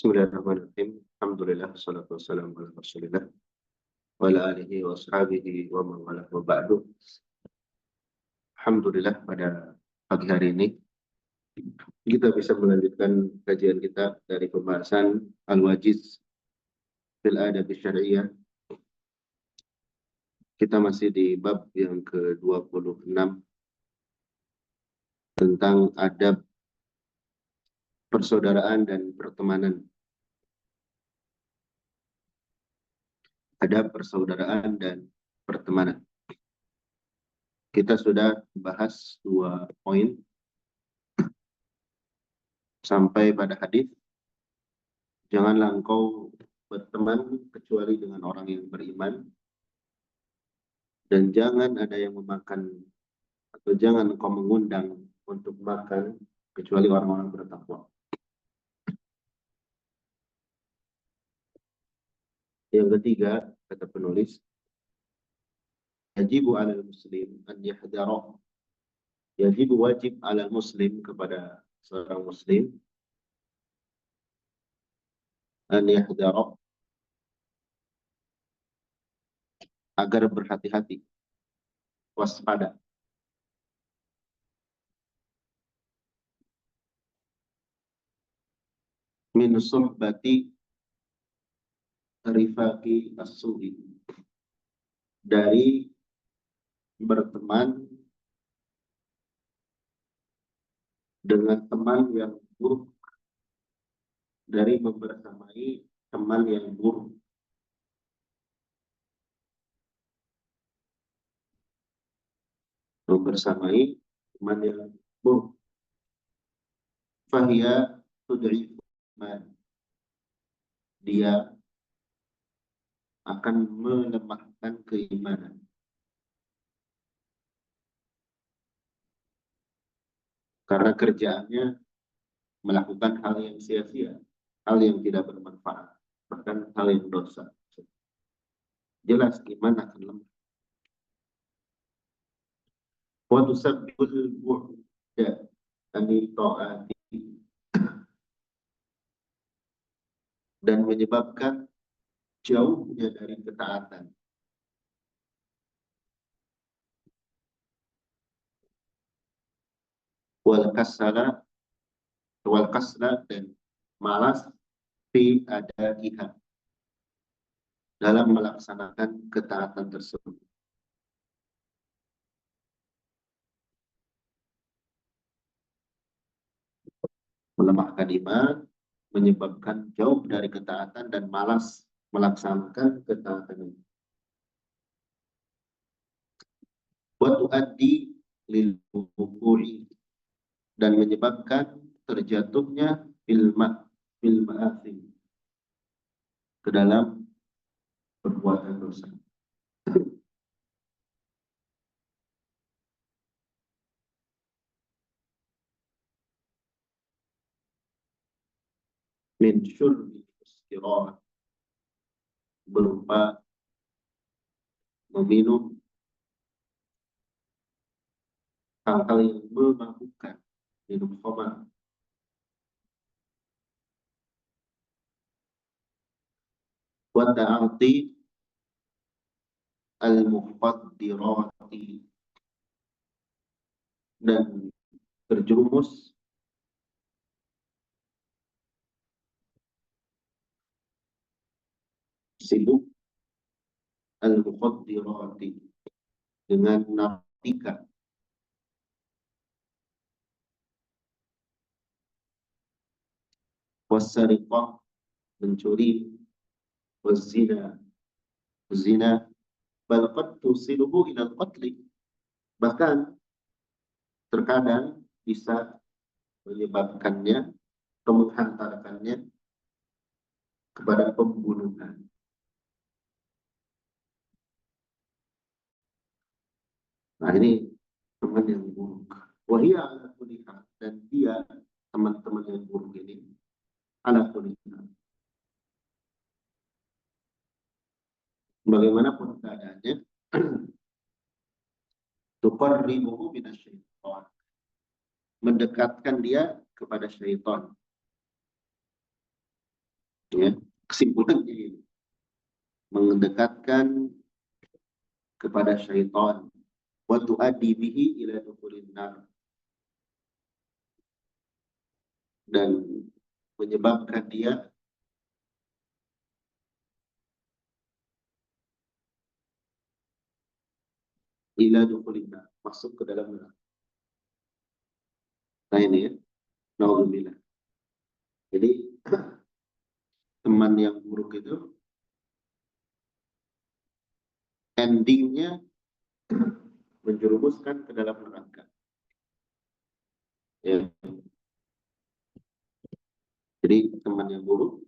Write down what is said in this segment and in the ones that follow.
Bismillahirrahmanirrahim. Alhamdulillah, wassalatu wassalamu ala Rasulillah wa ala alihi wa ashabihi wa man wala wa ba'du. Alhamdulillah, pada pagi hari ini kita bisa melanjutkan kajian kita dari pembahasan Al-Wajiz fil Adab Syar'iyyah. Kita masih di bab yang ke-26 tentang adab persaudaraan dan pertemanan. Adab persaudaraan dan pertemanan. Kita sudah bahas 2 poin sampai pada hadis, janganlah engkau berteman kecuali dengan orang yang beriman, dan jangan ada yang memakan atau jangan engkau mengundang untuk makan kecuali orang-orang bertakwa. Yang ketiga, kata penulis, yajibu 'alal muslim an yahdara. Wajib 'alal muslim, kepada seorang muslim, an yahdara, agar berhati-hati, waspada, min suhbati rifaqi as-su'i, dari berteman dengan teman yang buruk, dari membersamai teman yang buruk. Membersamai teman yang buruk. Fahiya tud'ifu iman, dia akan melemahkan keimanan. Karena kerjaannya melakukan hal yang sia-sia, hal yang tidak bermanfaat, bahkan hal yang dosa. Jelas iman akan lemah. Wa tusabbihul bu'da ani ta'ati, dan menyebabkan jauhnya dari ketaatan. Wal kasla, dan malas fi adaiha, dalam melaksanakan ketaatan tersebut. Melemahkan iman, menyebabkan jauh dari ketaatan dan malas melaksanakan ketaatan itu. Wa tuaddi lil wuqu'i, dan menyebabkan terjatuhnya fil ma'asi, ke dalam perbuatan dosa. Min syurbi istirahat, berupa meminum hal-hal yang memabukkan, minum khamar, wa ta'ati al-mukhaddirati, dan terjerumus sibuk al-mukhaddirati, dengan narkotika, wasariqah, mencuri, wazina, zina, bal qad tusiluhu ila al-qatl, bahkan terkadang bisa menyebabkannya atau menghantarkannya kepada pembunuhan. Nah, ini teman yang buruk. Wahia ala kulli hal, dan dia, teman-teman yang buruk ini, ala kulli hal, bagaimanapun keadaannya, tuqarribuhu minasyaitan, mendekatkan dia kepada syaitan. Ya, kesimpulannya ini mendekatkan kepada syaitan wa tuaddi bihi ila dukhulin nar, dan menyebabkan dia ila dukhulin nar, masuk ke dalam neraka. Nah ini ya, naudzubillah. Jadi teman yang buruk itu endingnya menjerumuskan ke dalam neraka. Ya. Jadi teman yang buruk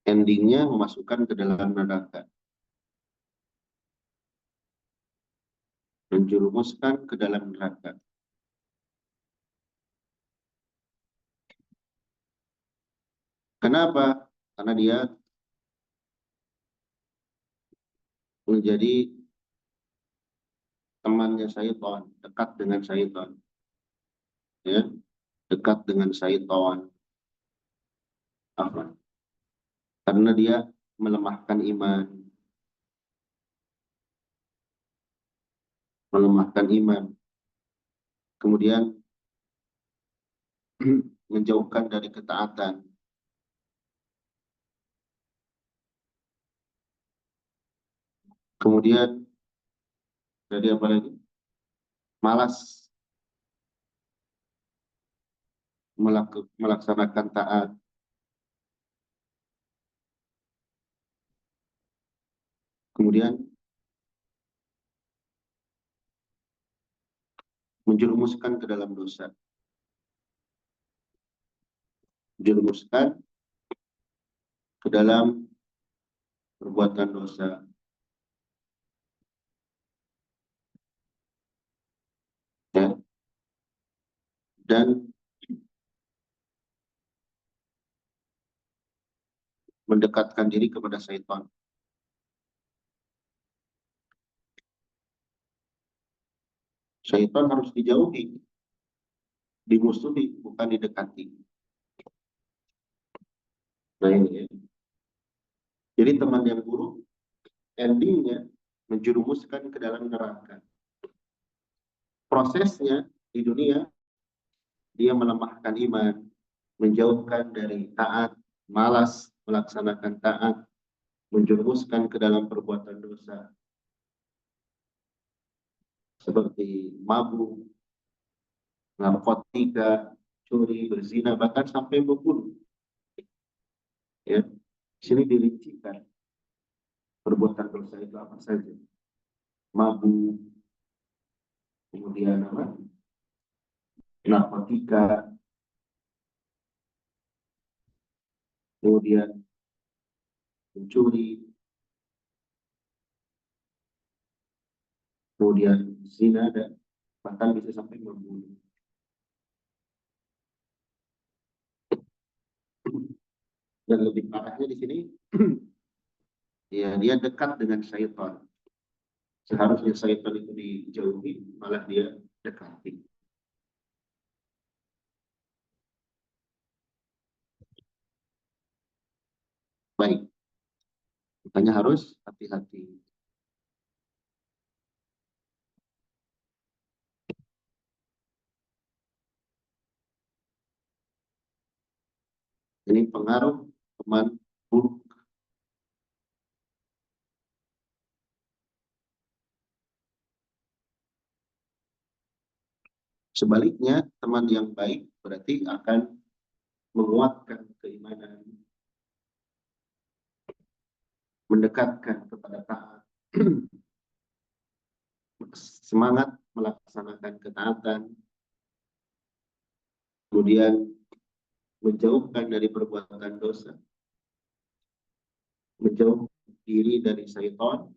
endingnya memasukkan ke dalam neraka, menjerumuskan ke dalam neraka. Kenapa? Karena dia menjadi temannya syaitan, dekat dengan syaitan, ya, dekat dengan syaitan. Apa? Karena dia melemahkan iman, kemudian menjauhkan dari ketaatan, kemudian dari apa lagi? Malas melaksanakan taat, kemudian menjerumuskan ke dalam dosa, menjerumuskan ke dalam perbuatan dosa, ya, dan mendekatkan diri kepada syaitan. Syaitan harus dijauhi, dimusuhi, bukan didekati. Nah ini ya. Jadi teman yang buruk endingnya menjerumuskan ke dalam neraka. Prosesnya di dunia dia melemahkan iman, menjauhkan dari taat, malas melaksanakan taat, menjerumuskan ke dalam perbuatan dosa seperti mabuk, narkotika, curi, berzina, bahkan sampai membunuh. Ya, di sini dirincikan perbuatan dosa itu apa saja. Mabuk, kemudian apa? Narkotika, kemudian mencuri, kemudian zina, dan bahkan bisa sampai membunuh. Dan lebih parahnya di sini, ya dia dekat dengan syaitan. Seharusnya syaitan itu dijauhi, malah dia dekati. Baik, makanya harus hati-hati. Ini pengaruh teman buruk. Sebaliknya, teman yang baik berarti akan menguatkan keimanan, mendekatkan kepada taat, semangat melaksanakan ketaatan, kemudian menjauhkan dari perbuatan dosa, menjauh diri dari syaitan,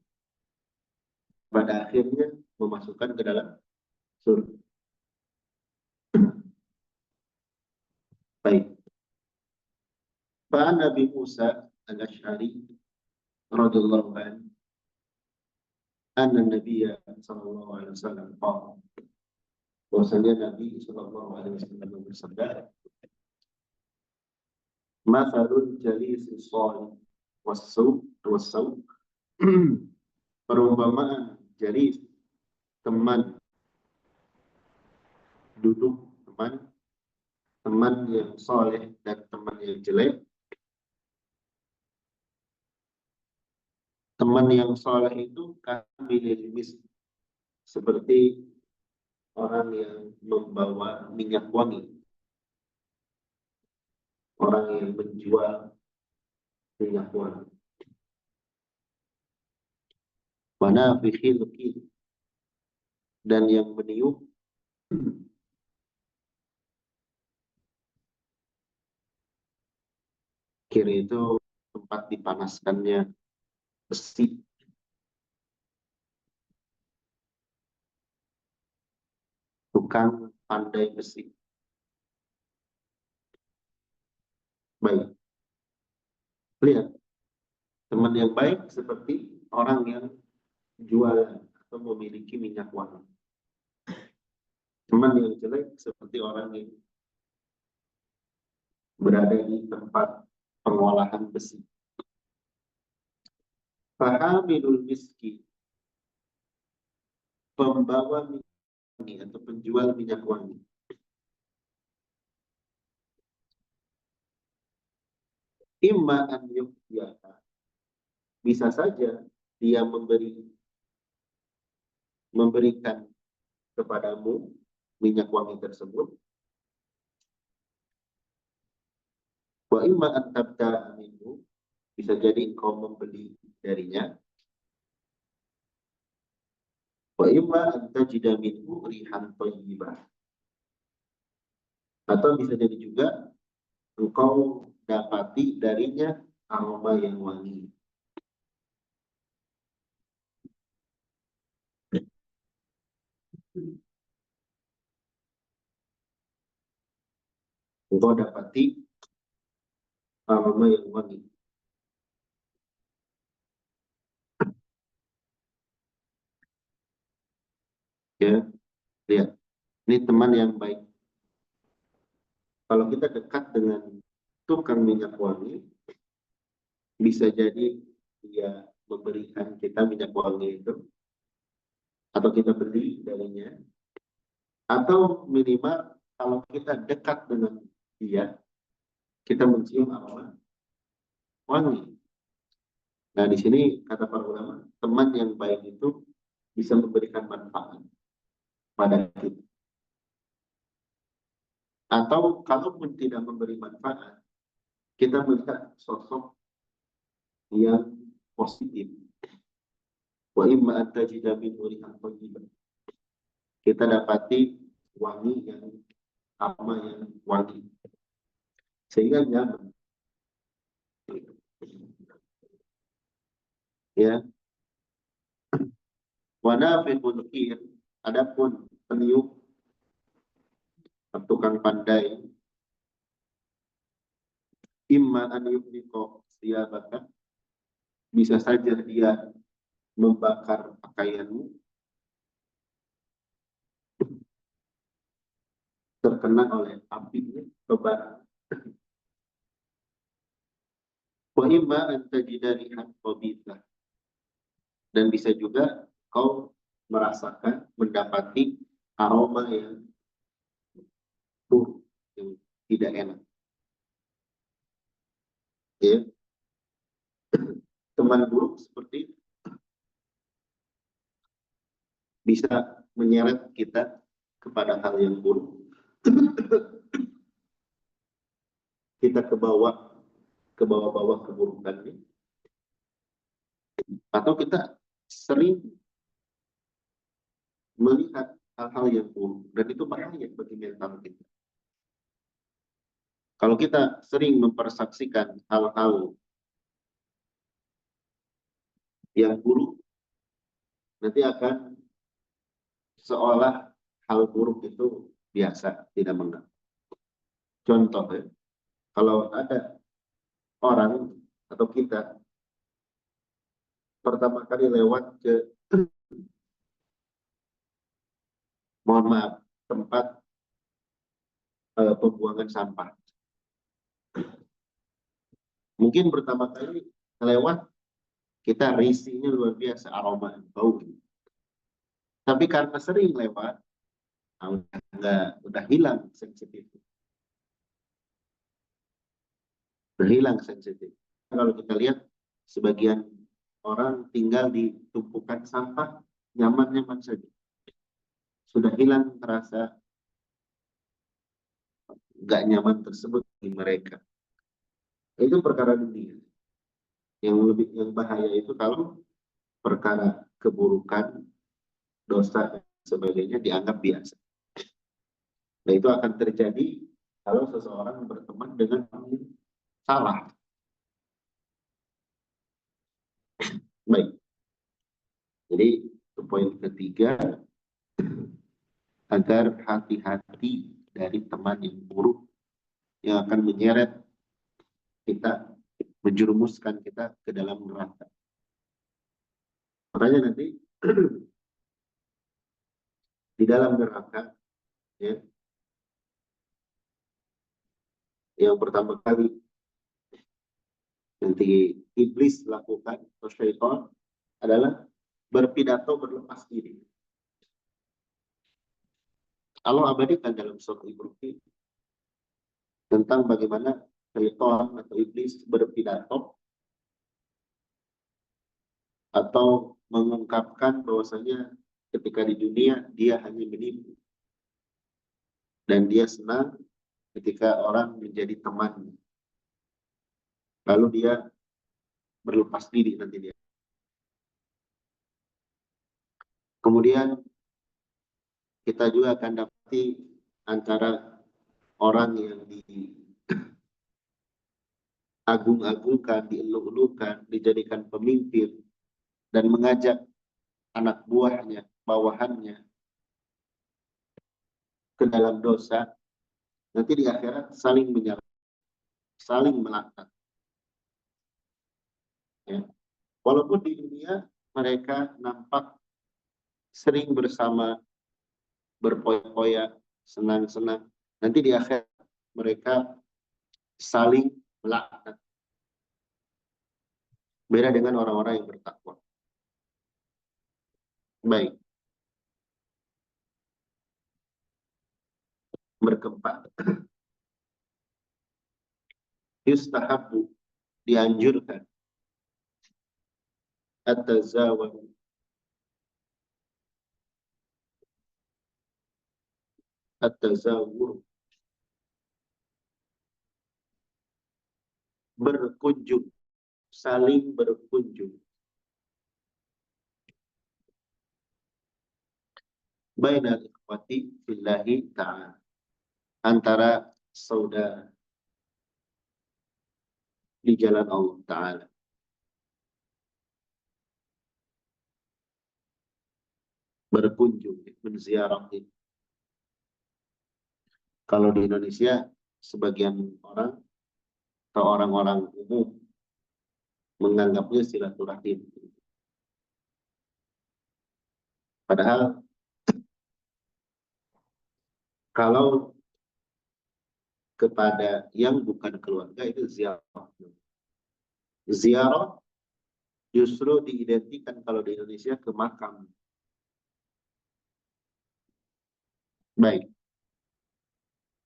pada akhirnya memasukkan ke dalam surga. Baik. Pak Nabi Musa al-Ash'ari radhiyallahu anhu anna Nabiya sallallahu alaihi wasallam qala bahwasanya Nabi Shallallahu Alaihi Wasallam bersabda, "Mathalul jalisi shalih was-saw perumpamaan jalis teman duduk teman yang soleh dan teman yang jelek. Teman yang soleh itu kami seperti orang yang membawa minyak wangi, orang yang menjual minyak wangi. Mana fikhilki, dan yang meniup kiri itu tempat dipanaskannya besi. Tukang pandai besi. Baik. Lihat, teman yang baik seperti orang yang jualan atau memiliki minyak wangi. Teman yang jelek seperti orang yang berada di tempat pengolahan besi. Fahamilul miski, pembawa minyak wangi atau penjual minyak wangi. Imma an yuhyaka, bisa saja dia memberikan kepadamu minyak wangi tersebut. Wa imma an tabta'a minhu, bisa jadi kau membeli darinya. Wa imma an tajida minhu rihan thayyibah, atau bisa jadi juga engkau dapati darinya aroma yang wangi. Engkau dapati aroma yang wangi. Ya, lihat. Ini teman yang baik. Kalau kita dekat dengan tukang minyak wangi, bisa jadi dia memberikan kita minyak wangi itu, atau kita beli darinya, atau minimal kalau kita dekat dengan dia, kita mencium aroma wangi. Nah, di sini kata para ulama, teman yang baik itu bisa memberikan manfaat pada kita. Atau kalaupun tidak memberi manfaat, kita melihat sosok yang positif. Wa imma an tajida min rihan thayyibah, kita dapati wangi yang aroma yang wangi, sehingga nyaman. Ya, wanafiqul kir, adapun peniup tukang pandai, imma an yuhniqa siyabaka, bisa saja dia membakar pakaianmu, terkena oleh apinya, kebakaran. Wa imma an tajida rihan khabithah, dan bisa juga kau merasakan, mendapati aroma yang buruk, yang tidak enak. Ya. Teman buruk seperti bisa menyeret kita kepada hal yang buruk. Kita ke bawah keburukannya. Atau kita sering melihat hal-hal yang buruk, dan itu bahaya bagi mental kita. Kalau kita sering mempersaksikan hal-hal yang buruk, nanti akan seolah hal buruk itu biasa, tidak mengganggu. Contoh ya, kalau ada orang atau kita pertama kali lewat ke, mohon maaf, tempat pembuangan sampah. Mungkin pertama kali lewat kita risihnya luar biasa, aroma bau. Tapi karena sering lewat, udah hilang sensitif. Berhilang sensitif. Kalau kita lihat sebagian orang tinggal di tumpukan sampah, nyaman-nyaman saja. Sudah hilang rasa nggak nyaman tersebut di mereka. Itu perkara dunia. Yang bahaya itu kalau perkara keburukan, dosa dan sebagainya dianggap biasa. Nah, itu akan terjadi kalau seseorang berteman dengan orang yang salah. Baik. Jadi itu poin ketiga, agar hati-hati dari teman yang buruk yang akan menyeret kita, menjerumuskan kita ke dalam neraka. Makanya nanti di dalam neraka, ya, yang pertama kali nanti iblis lakukan atau syaitan adalah berpidato berlepas diri. Allah abadikan dalam surah Ibrahim tentang bagaimana syaitan atau iblis berpidato atau mengungkapkan bahwasanya ketika di dunia dia hanya menipu dan dia senang ketika orang menjadi teman, lalu dia berlepas diri nanti dia. Kemudian kita juga akan dapati antara orang yang diagung-agungkan, dieluk-elukan, dijadikan pemimpin dan mengajak anak buahnya, bawahannya ke dalam dosa, nanti di akhirat saling menyalahkan, saling melaknat. Ya. Walaupun di dunia mereka nampak sering bersama, berpoya-poya, senang-senang, nanti di akhirat mereka saling melaknat. Beda dengan orang-orang yang bertakwa. Baik. Berkembang. Yustahabu, dianjurkan. At-tazawwur, at-tazawwur, berkunjung, saling berkunjung. Bainal ikhwati billahi ta'ala, antara saudara di jalan Allah Ta'ala. Berkunjung, menziarahi. Kalau di Indonesia, sebagian orang atau orang-orang umum menganggapnya silaturahim. Padahal kalau kepada yang bukan keluarga itu ziarah. Ziarah justru diidentikan kalau di Indonesia ke makam. Baik.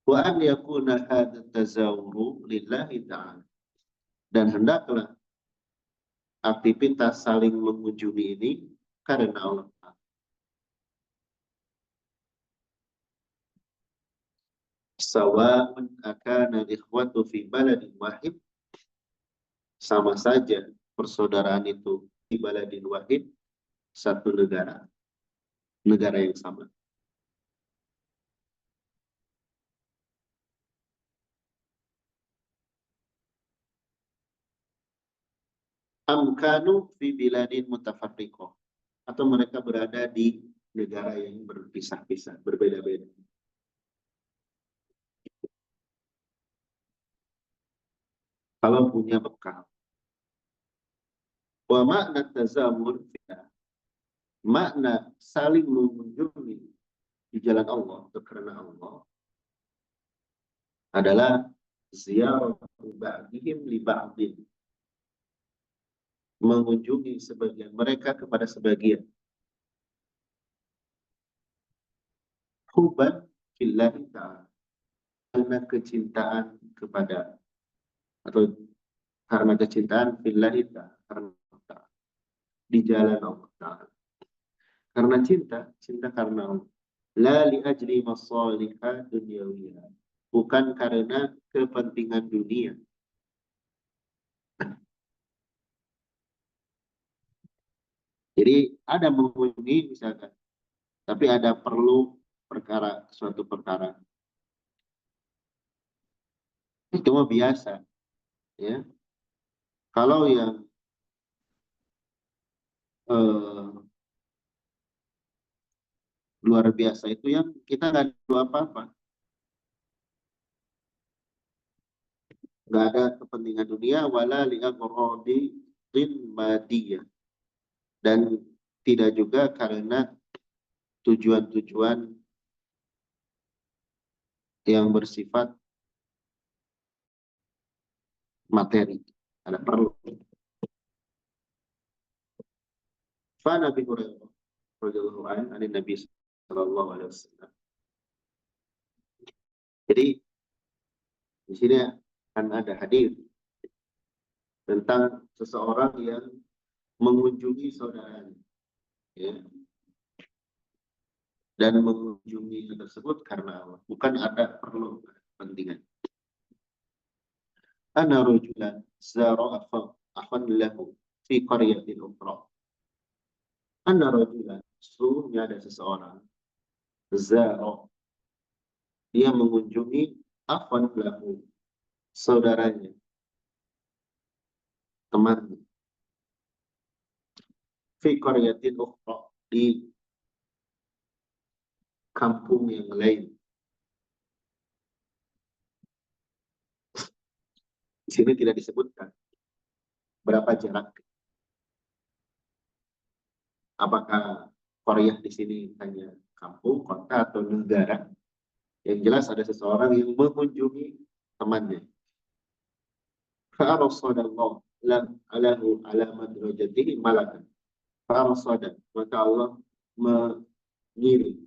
Wa an yakuna hadha tazawuru lillahi ta'ala. Dan hendaklah aktivitas saling mengunjungi ini karena Allah. Sawa'un akana ikhwatu fi baladin wahid, sama saja persaudaraan itu di baladin wahid, satu negara yang sama. Amkanu fi biladin mutafarriqah, atau mereka berada di negara yang berpisah-pisah, berbeda-beda. Kalau punya bekal. Wa makna tazamur, makna saling mengunjungi di jalan Allah atau karena Allah adalah ziyaratu ba'dihim li ba'din, mengunjungi sebagian mereka kepada sebagian, hubban fillahi ta'ala, karena kecintaan kepada, atau karena kecintaan fillahi ta'ala, karena Allah, di jalan Allah Ta'ala. Karena cinta, cinta karena Allah. La li ajli masalihah dunyawiyah, bukan karena kepentingan dunia. Jadi ada mengunjungi misalkan, tapi ada perlu perkara, suatu perkara. Itu mah biasa, ya. Kalau yang luar biasa itu yang kita nggak ada apa-apa, nggak ada kepentingan dunia, wala li'aghradi madiyah, dan tidak juga karena tujuan-tujuan yang bersifat materi, ada perlu. Fa Nabi Hurairah radhiyallahu anhu an Nabi sallallahu alaihi wasallam. Jadi di sini akan ada hadis tentang seseorang yang mengunjungi saudaranya, ya, dan mengunjungi tersebut karena Allah, bukan ada perlu kepentingan. Ana rajulan zara akhan lahu fi qaryatin ukhra. Ana rajulan, sesungguhnya ada seseorang, zara, dia mengunjungi akhan lahu, saudaranya, temannya, fi qaryatin ukhra, di kampung yang lain. Di sini tidak disebutkan berapa jarak. Apakah Korea di sini hanya kampung, kota, atau negara? Yang jelas ada seseorang yang mengunjungi temannya. Fa'arasadallahu alahu alamat rojatihi malakan. Fa'arasada, maka Allah mengirim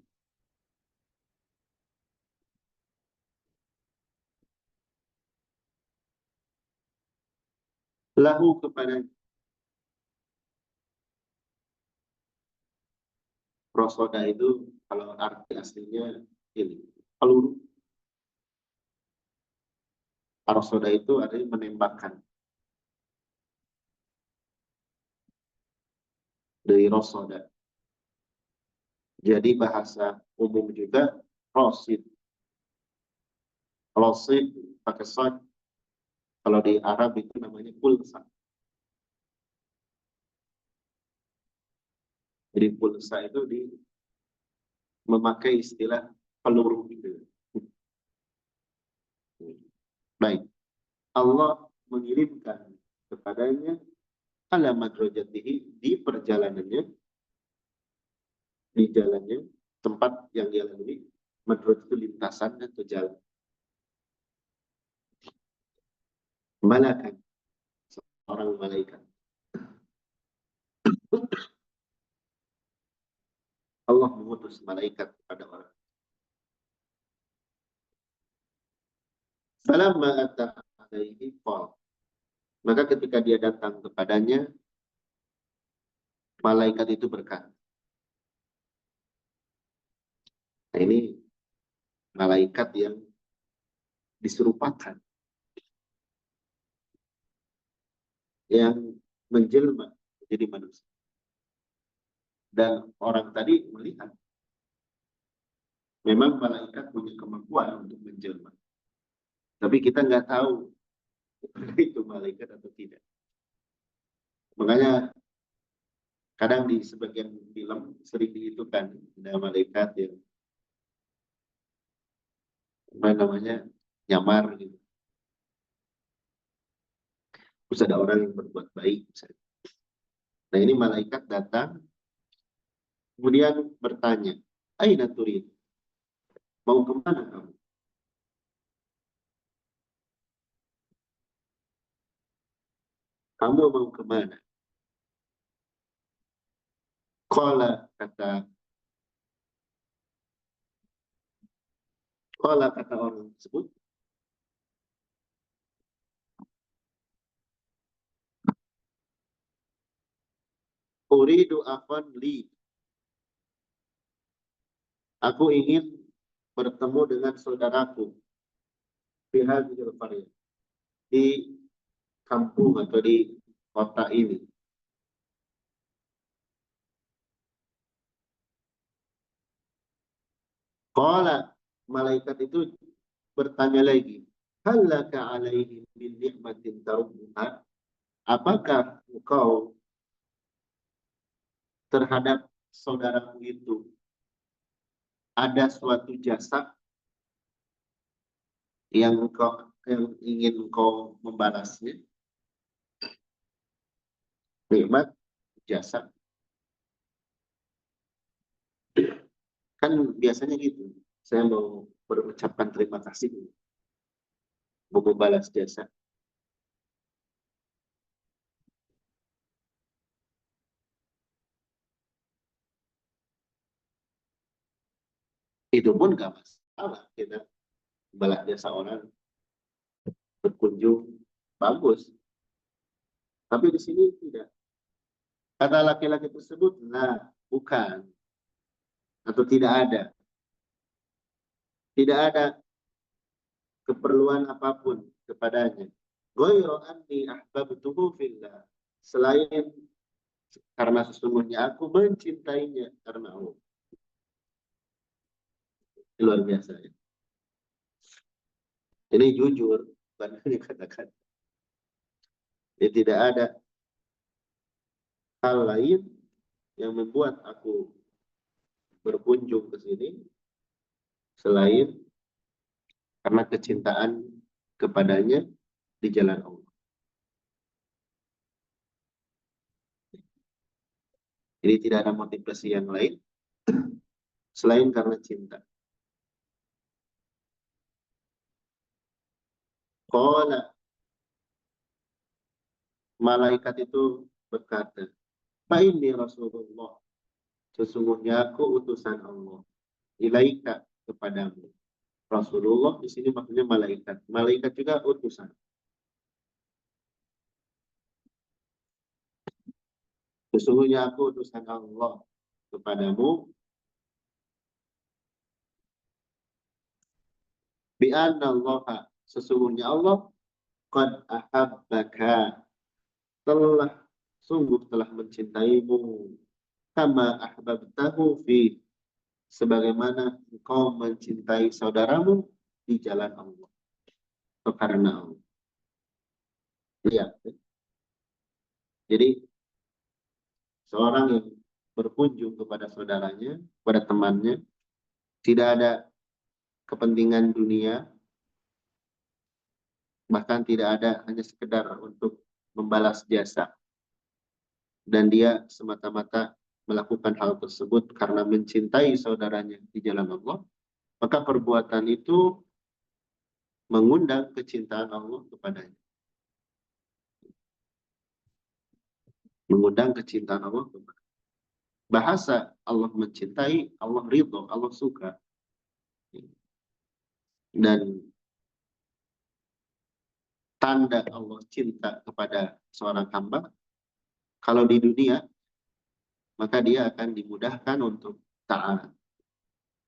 lahu kepada rosoda, itu kalau arti aslinya ini peluru. Rosoda itu artinya menembakkan, dari rosoda. Jadi bahasa umum juga rosid. Rosid pakai sod. Kalau di Arab itu namanya pulsa. Jadi pulsa itu memakai istilah peluru itu. Baik. Allah mengirimkan kepadanya alamat rojatihi, di perjalanannya, di jalannya, tempat yang dia lalui. Madroj itu lintasan atau jalan. Malakan, seorang malaikat. Allah mengutus malaikat kepada orang. Falamma ata alaihi qala, maka ketika dia datang kepadanya, malaikat itu berkata. Nah, ini malaikat yang diserupakan, yang menjelma menjadi manusia. Dan orang tadi melihat memang malaikat punya kemampuan untuk menjelma, tapi kita nggak tahu itu malaikat atau tidak. Makanya kadang di sebagian film sering dihitungkan ada malaikat yang apa namanya, nyamar gitu. Terus ada orang yang berbuat baik misalnya. Nah, ini malaikat datang kemudian bertanya, aina turid, Mau kemana kamu? Kamu mau kemana? Qala kata Qala kata orang tersebut, uridu afan li. Aku ingin bertemu dengan saudaraku di hadhil qaryah, di kampung atau di kota ini. Qala, malaikat itu bertanya lagi, hal laka alaihi min ni'matin tarubbuha? Apakah engkau terhadap saudaraku itu ada suatu jasa yang ingin engkau membalasnya? Nikmat, jasa. Kan biasanya gitu. Saya mau berucapkan terima kasih, mau membalas jasa. Itu pun gak masalah. Kita membalas jasa orang berkunjung, bagus. Tapi di sini tidak. Kata laki-laki tersebut, nah, bukan. Atau tidak ada. Tidak ada keperluan apapun kepadanya. Ghairu anni ahbabtuhu fillah. Selain karena sesungguhnya aku mencintainya karena Allah. Luar biasa ya. Ini jujur, bukan hanya katakan. Ya, tidak ada hal lain yang membuat aku berkunjung ke sini selain karena kecintaan kepadanya di jalan Allah. Jadi tidak ada motivasi yang lain selain karena cinta. Qala, malaikat itu berkata, fa inni Rasulullah, sesungguhnya aku utusan Allah, ilaika, kepadamu. Rasulullah di sini maksudnya malaikat. Malaikat juga utusan. Sesungguhnya aku utusan Allah kepadamu, bi anna Allah, sesungguhnya Allah qad ahabbaka, telah sungguh telah mencintaimu, kama ahbabtahu fi, sebagaimana engkau mencintai saudaramu di jalan Allah. Atau karena Allah. Lihat. Jadi seorang yang berkunjung kepada saudaranya, kepada temannya, tidak ada kepentingan dunia, bahkan tidak ada hanya sekedar untuk membalas jasa. Dan dia semata-mata melakukan hal tersebut karena mencintai saudaranya di jalan Allah, maka perbuatan itu mengundang kecintaan Allah kepadanya. Mengundang kecintaan Allah kepadanya. Bahasa Allah mencintai, Allah ridho, Allah suka. Dan tanda Allah cinta kepada seorang hamba, kalau di dunia, maka dia akan dimudahkan untuk taat.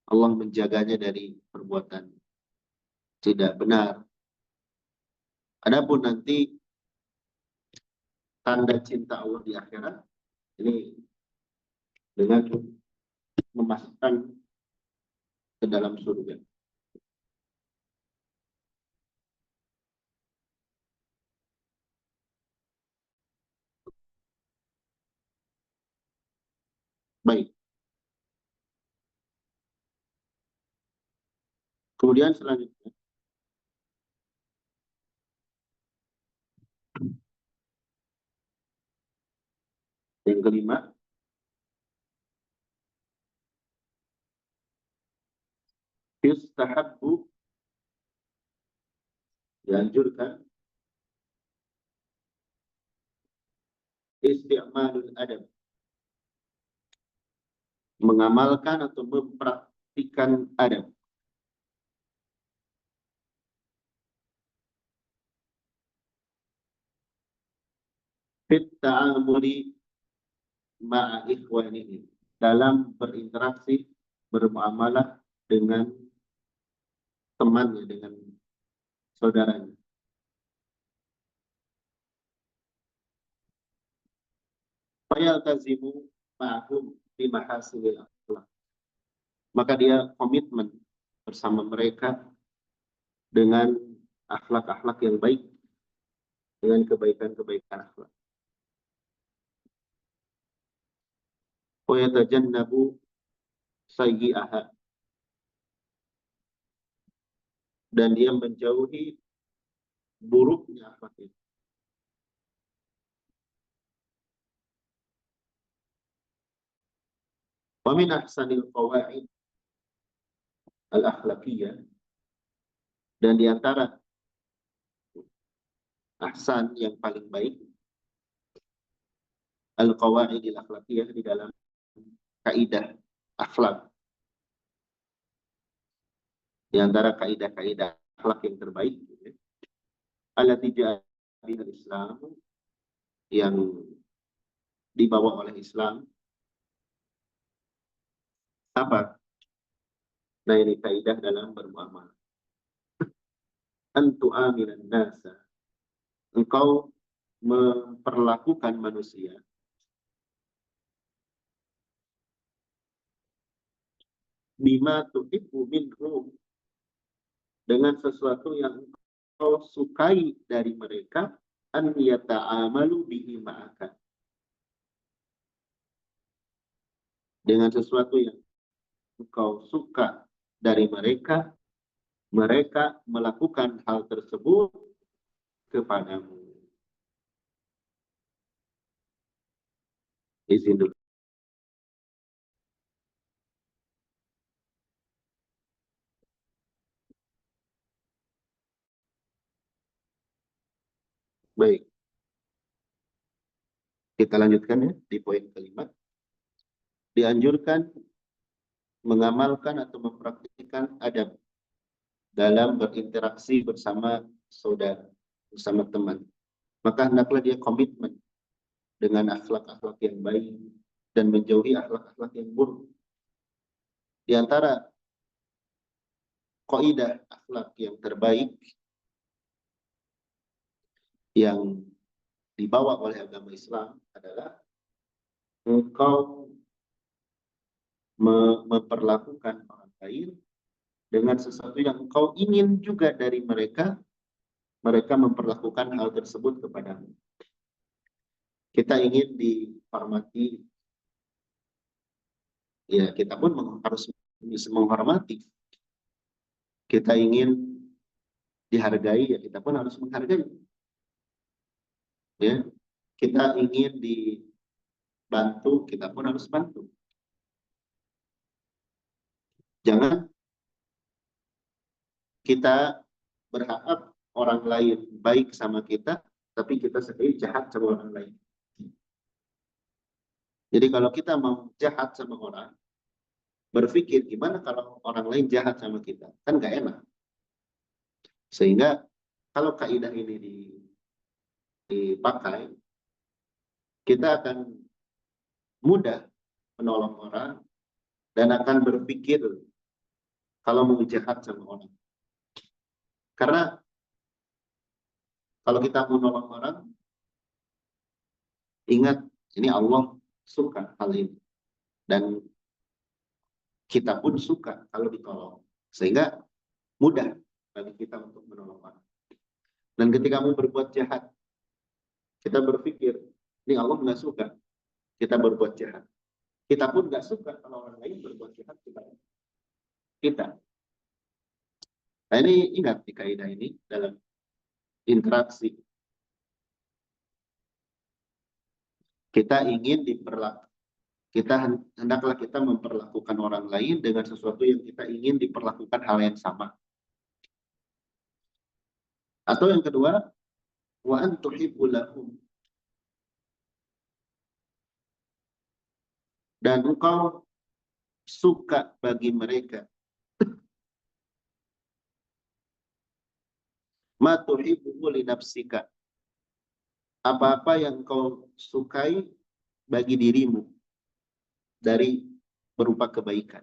Allah menjaganya dari perbuatan tidak benar. Adapun nanti tanda cinta Allah di akhirat, ini dengan memasukkan ke dalam surga. Baik. Kemudian selanjutnya, yang kelima, Yustahabbu, dianjurkan, isti'malul adab, mengamalkan atau mempraktikkan adab. Fit ta'amuli ma'a ikhwanihi, dalam berinteraksi, bermuamalah dengan temannya, dengan saudaranya. Fayaltazimu ma'hum bi mahasinil akhlak, maka dia komitmen bersama mereka dengan akhlak-akhlak yang baik, dengan kebaikan-kebaikan akhlak. Wa yatajannabu sayyi'aha, dan dia menjauhi buruknya akhlak itu. Wa min ahsanil qawaid al-akhlaqiyah, dan di antara ahsan yang paling baik, al-qawaid al-akhlaqiyah, di dalam kaidah akhlak, di antara kaidah-kaidah akhlak yang terbaik, allati ja'a biha al-Islam, yang dibawa oleh Islam. Apa? Nah, ini kaidah dalam bermuamalah. Antu aminan nasa, engkau memperlakukan manusia bima tuhibbu minhum, dengan sesuatu yang engkau sukai dari mereka, an yata'amalu bihi ma'aka, dengan sesuatu yang engkau suka dari mereka, mereka melakukan hal tersebut kepadamu. Izin dulu. Baik, kita lanjutkan ya di poin kelima. Dianjurkan mengamalkan atau mempraktikkan adab dalam berinteraksi bersama saudara, bersama teman. Maka hendaklah dia komitmen dengan akhlak-akhlak yang baik dan menjauhi akhlak-akhlak yang buruk. Di antara kaidah akhlak yang terbaik yang dibawa oleh agama Islam adalah engkau memperlakukan orang lain dengan sesuatu yang engkau ingin juga dari mereka, mereka memperlakukan hal tersebut kepadamu. Kita ingin dihormati, ya kita pun harus bisa menghormati. Kita ingin dihargai, ya kita pun harus menghargai. Ya, kita ingin dibantu, kita pun harus bantu. Jangan kita berharap orang lain baik sama kita, tapi kita sendiri jahat sama orang lain. Jadi kalau kita mau jahat sama orang, berpikir gimana kalau orang lain jahat sama kita, kan gak enak. Sehingga kalau kaidah ini dipakai, kita akan mudah menolong orang dan akan berpikir kalau mau jahat sama orang. Karena kalau kita mau menolong orang, ingat ini Allah suka hal ini dan kita pun suka kalau ditolong, sehingga mudah bagi kita untuk menolong orang. Dan ketika mau berbuat jahat, kita berpikir ini Allah nggak suka kita berbuat jahat. Kita pun nggak suka kalau orang lain berbuat jahat kepada kita. Nah, ini ingat di kaidah ini dalam interaksi. Kita ingin hendaklah kita memperlakukan orang lain dengan sesuatu yang kita ingin diperlakukan hal yang sama. Atau yang kedua, wa an tuhibbu lahum, dan engkau suka bagi mereka ma tuhibbu li nafsika, apa-apa yang engkau sukai bagi dirimu dari berupa kebaikan.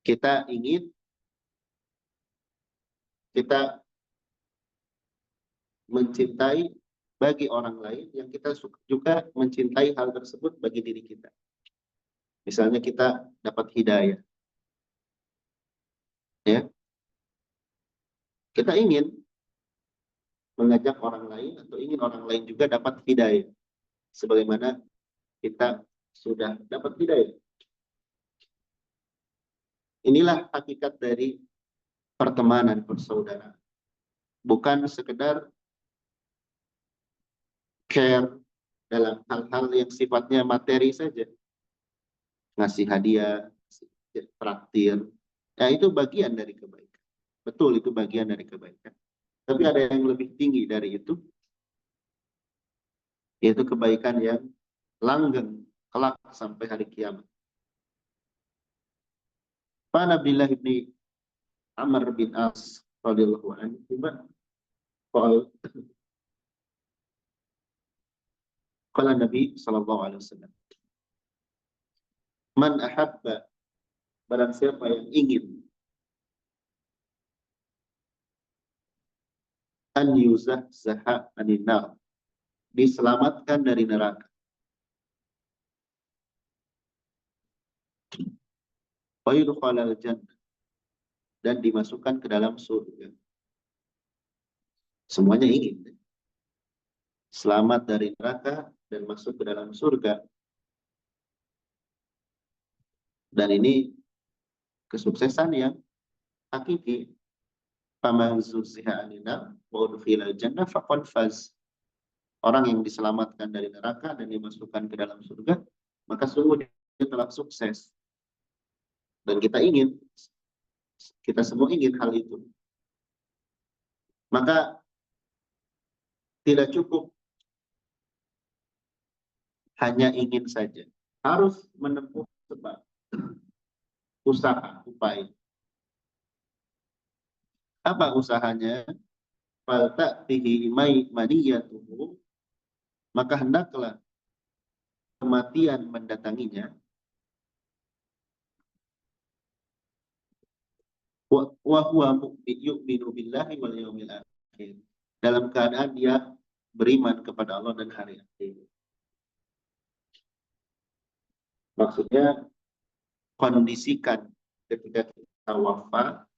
Kita mencintai bagi orang lain yang kita juga mencintai hal tersebut bagi diri kita. Misalnya kita dapat hidayah, ya, kita ingin mengajak orang lain atau ingin orang lain juga dapat hidayah, sebagaimana kita sudah dapat hidayah. Inilah hakikat dari pertemanan persaudaraan. Bukan sekedar care dalam hal-hal yang sifatnya materi saja. Ngasih hadiah, traktir, ya itu bagian dari kebaikan. Betul, itu bagian dari kebaikan. Tapi ada yang lebih tinggi dari itu, yaitu kebaikan yang langgeng kelak sampai hari kiamat. Pak Nabilah ibni Amr bin As radhiyallahu anhu qala Nabi sallallahu alaihi wasallam, man ahabba, barang siapa yang ingin an yuzahzaha anin nar, diselamatkan dari neraka, wa yudkhalal jannah, dan dimasukkan ke dalam surga. Semuanya ingin selamat dari neraka dan masuk ke dalam surga. Dan ini kesuksesan yang hakiki. Faman zuhziha 'anil nar wa udkhilal jannah faqad faz. Orang yang diselamatkan dari neraka dan dimasukkan ke dalam surga, maka sungguh dia telah sukses. Dan kita semua ingin hal itu. Maka tidak cukup hanya ingin saja, harus menempuh sebab, usaha, upaya. Apa usahanya? Fal ta'tihi maniyatuhu, maka hendaklah kematian mendatanginya, wa huwa yu'minu billahi wal yawmil akhir, dalam keadaan dia beriman kepada Allah dan hari akhir. Maksudnya kondisikan ketika kita wafat,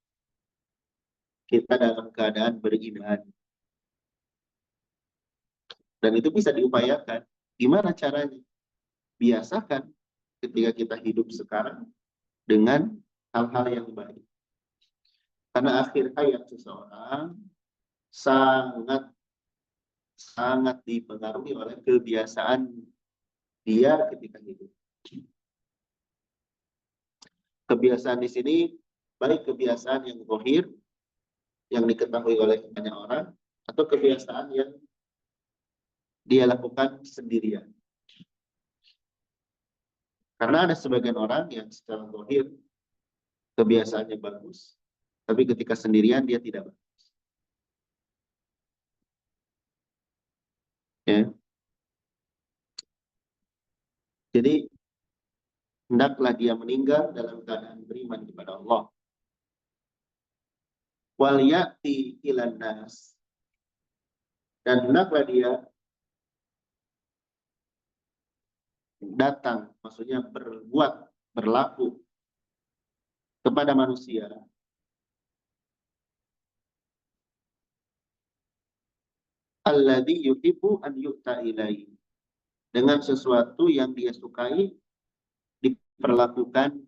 kita dalam keadaan beriman. Dan itu bisa diupayakan. Gimana caranya? Biasakan ketika kita hidup sekarang dengan hal-hal yang baik. Karena akhir hayat seseorang sangat dipengaruhi oleh kebiasaan dia ketika hidup. Kebiasaan di sini baik kebiasaan yang zahir yang diketahui oleh banyak orang, atau kebiasaan yang dia lakukan sendirian. Karena ada sebagian orang yang secara zahir kebiasaannya bagus, tapi ketika sendirian dia tidak bagus. Ya. Jadi hendaklah dia meninggal dalam keadaan beriman kepada Allah. Wal ya'ti ilan nas, dan hendaklah dia datang, maksudnya berlaku kepada manusia alladzi yuhibbu an yu'ta ilaihi, dengan sesuatu yang dia sukai diperlakukan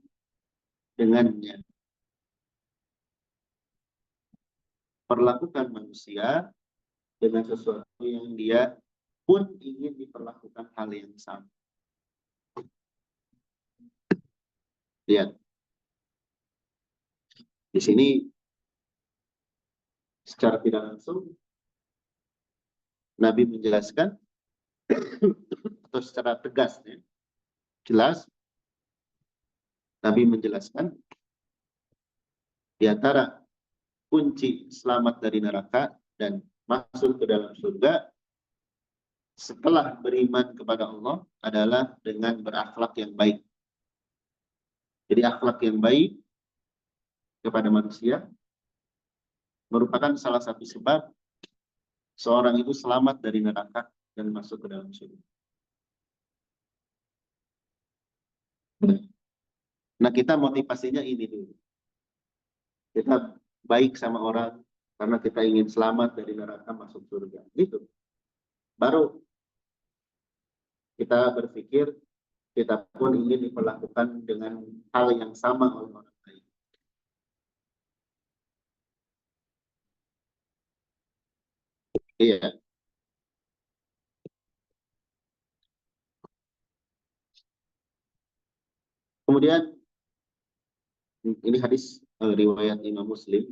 dengannya. Perlakukan manusia dengan sesuatu yang dia pun ingin diperlakukan hal yang sama. Lihat, di sini secara tidak langsung Nabi menjelaskan atau secara tegas, ya, jelas Nabi menjelaskan di antara kunci selamat dari neraka dan masuk ke dalam surga setelah beriman kepada Allah adalah dengan berakhlak yang baik. Jadi akhlak yang baik kepada manusia merupakan salah satu sebab seorang itu selamat dari neraka dan masuk ke dalam surga. Nah, kita motivasinya ini dulu. Kita baik sama orang karena kita ingin selamat dari neraka masuk surga. Gitu. Baru kita berpikir kita pun ingin diperlakukan dengan hal yang sama oleh orang lain. Iya. Kemudian ini hadis riwayat Imam Muslim.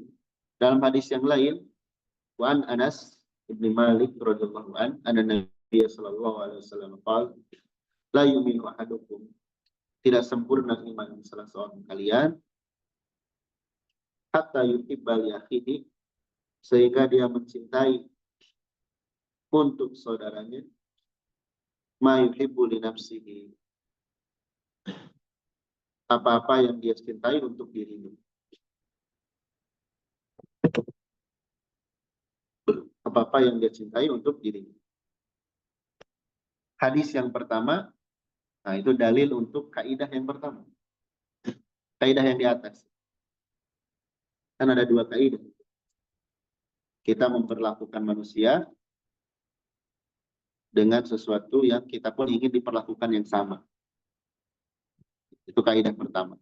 Dalam hadis yang lain, Wan Anas ibn Malik radhiyallahu an, anna Nabi sallallahu alaihi wasallam qala, la yu'minu ahadukum, tidak sempurna iman salah seorang kalian hatta yuhibba li akhihi, sehingga dia mencintai untuk saudaranya ma yuhibbu li nafsihi, apa-apa yang dia cintai untuk dirinya. Apa-apa yang dia cintai untuk dirinya. Hadis yang pertama, nah itu dalil untuk kaidah yang pertama. Kaidah yang di atas. Kan ada dua kaidah. Kita memperlakukan manusia dengan sesuatu yang kita pun ingin diperlakukan yang sama. Itu kaidah pertama.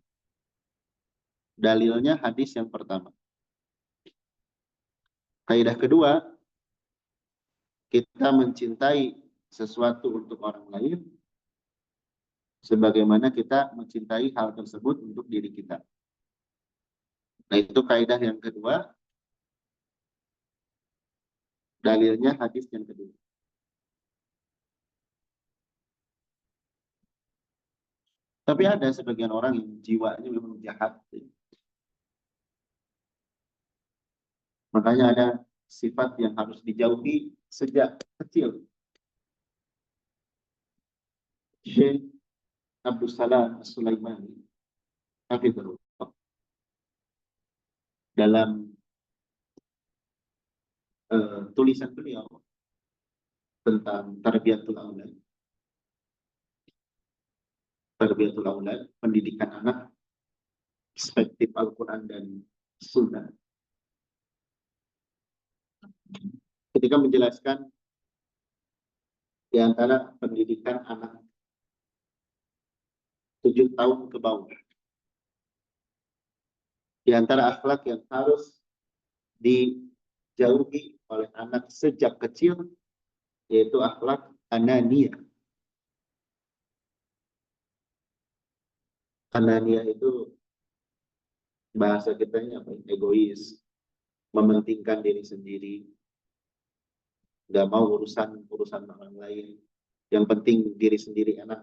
Dalilnya hadis yang pertama. Kaidah kedua, kita mencintai sesuatu untuk orang lain sebagaimana kita mencintai hal tersebut untuk diri kita. Nah, itu kaidah yang kedua. Dalilnya hadis yang kedua. Tapi ada sebagian orang yang jiwanya memang jahat. Makanya ada sifat yang harus dijauhi sejak kecil. Syekh Abdul Salam As-Sulaimani dalam tulisan beliau tentang tarbiyatul aulad, pendidikan anak, perspektif Al-Quran dan Sunnah. Ketika menjelaskan di antara pendidikan anak 7 tahun ke bawah, di antara akhlak yang harus dijauhi oleh anak sejak kecil, yaitu akhlak anania. Anania itu bahasa kitanya apa? Egois, mementingkan diri sendiri, nggak mau urusan orang lain. Yang penting diri sendiri enak,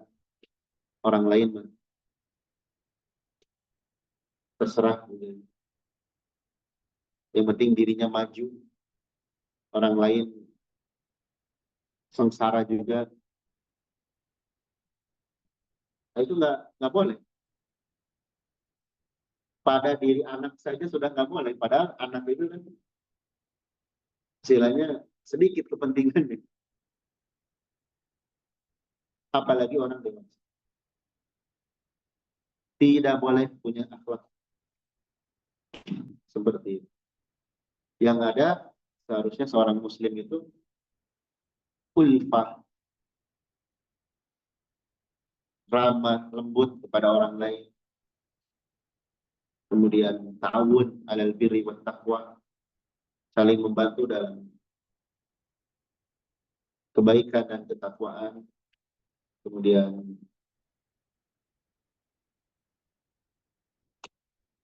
orang lain terserah. Yang penting dirinya maju, orang lain sengsara juga. Nah, itu nggak boleh. Pada diri anak saja sudah nggak boleh. Padahal anak itu kan istilahnya sedikit kepentingannya. Apalagi orang dewasa. Tidak boleh punya akhlak seperti itu. Yang ada seharusnya seorang muslim itu ulfah, ramah, lembut kepada orang lain. Kemudian ta'awun alal birri wat taqwa, saling membantu dalam kebaikan dan ketakwaan, kemudian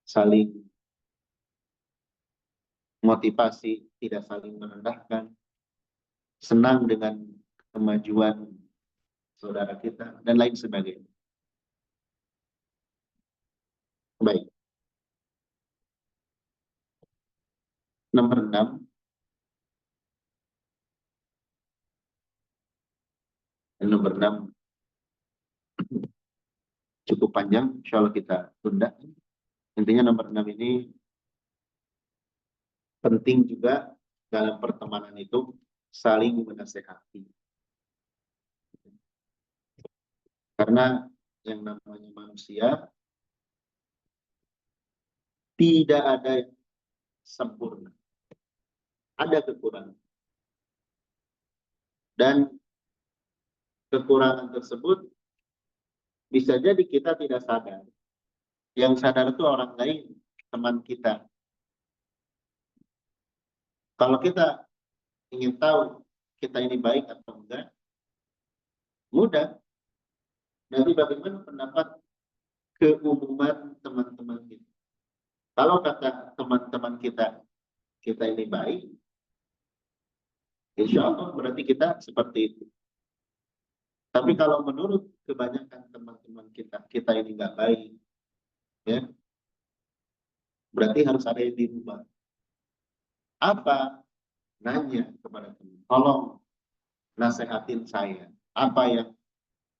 saling motivasi, tidak saling merendahkan, senang dengan kemajuan saudara kita, dan lain sebagainya. Baik. Nomor 6. Nomor 6 cukup panjang, insya Allah kita tunda. Intinya nomor 6 ini penting juga dalam pertemanan itu saling menasehati. Karena yang namanya manusia tidak ada yang sempurna. Ada kekurangan. Dan kekurangan tersebut bisa jadi kita tidak sadar. Yang sadar itu orang lain, teman kita. Kalau kita ingin tahu kita ini baik atau enggak, mudah. Nanti bagaimana pendapat keumuman teman-teman kita. Kalau kata teman-teman kita ini baik, insya Allah berarti kita seperti itu. Tapi kalau menurut kebanyakan teman-teman kita ini nggak baik, ya, berarti harus ada yang dirubah. Apa? Nanya kepada teman, tolong nasehatin saya. Apa yang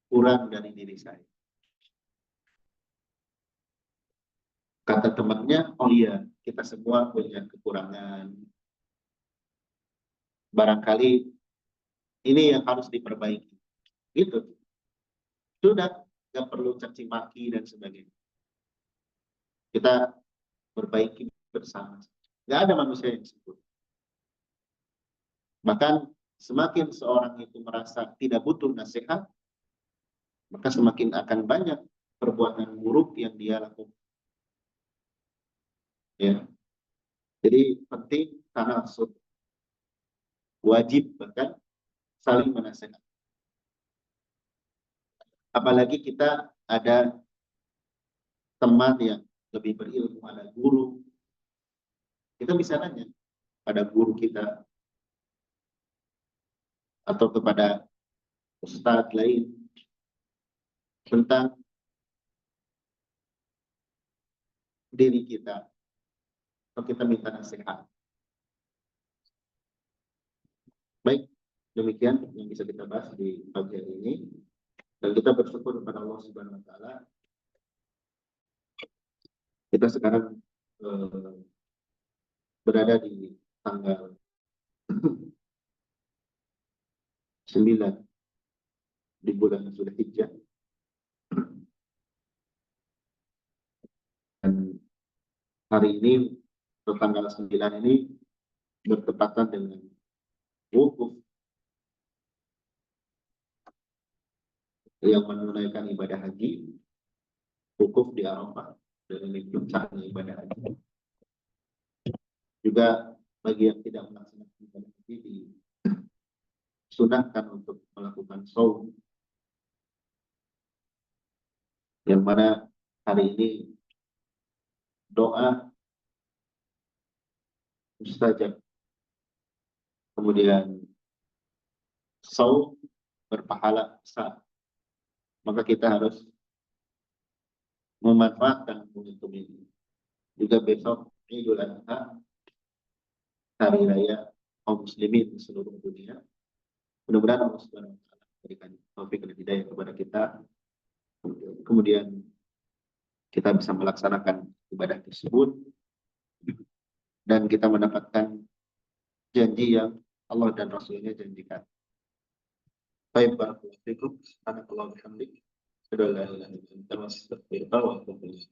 kurang dari diri saya? Kata temannya, oh iya, kita semua punya kekurangan. Barangkali ini yang harus diperbaiki. Gitu. Sudah, nggak perlu caci maki dan sebagainya. Kita perbaiki bersama. Nggak ada manusia yang sempurna. Bahkan semakin seorang itu merasa tidak butuh nasihat, maka semakin akan banyak perbuatan buruk yang dia lakukan. Ya. Jadi penting karena wajib bahkan saling menasihat. Apalagi kita ada teman yang lebih berilmu, ada guru. Kita bisa nanya pada guru kita atau kepada ustadz lain tentang diri kita, atau kita minta nasihat. Baik, demikian yang bisa kita bahas di pagi hari ini, dan kita bersyukur kepada Allah Subhanahu Wa Taala. Kita sekarang berada di tanggal 9 di bulan Zulhijjah, dan hari ini atau tanggal 9 ini bertepatan dengan wukuf yang menunaikan ibadah haji, wukuf di Arafah, dan ini puncaknya ibadah haji. Juga bagi yang tidak melaksanakan ibadah haji disunahkan untuk melakukan shaum, yang mana hari ini doa mustajab, kemudian shaum berpahala besar. Maka kita harus memanfaatkan momentum ini. Juga besok Idul Adha, hari raya kaum muslimin di seluruh dunia. Mudah-mudahan Allah Subhanahu wa taala berikan taufik dan hidayah kepada kita. Kemudian kita bisa melaksanakan ibadah tersebut dan kita mendapatkan janji yang Allah dan Rasulnya janjikan. Baik, barakallahu fikum. Subhanallahi wa bihamdihi. Asyhadu an la ilaha illa anta, astaghfiruka wa atubu ilaik.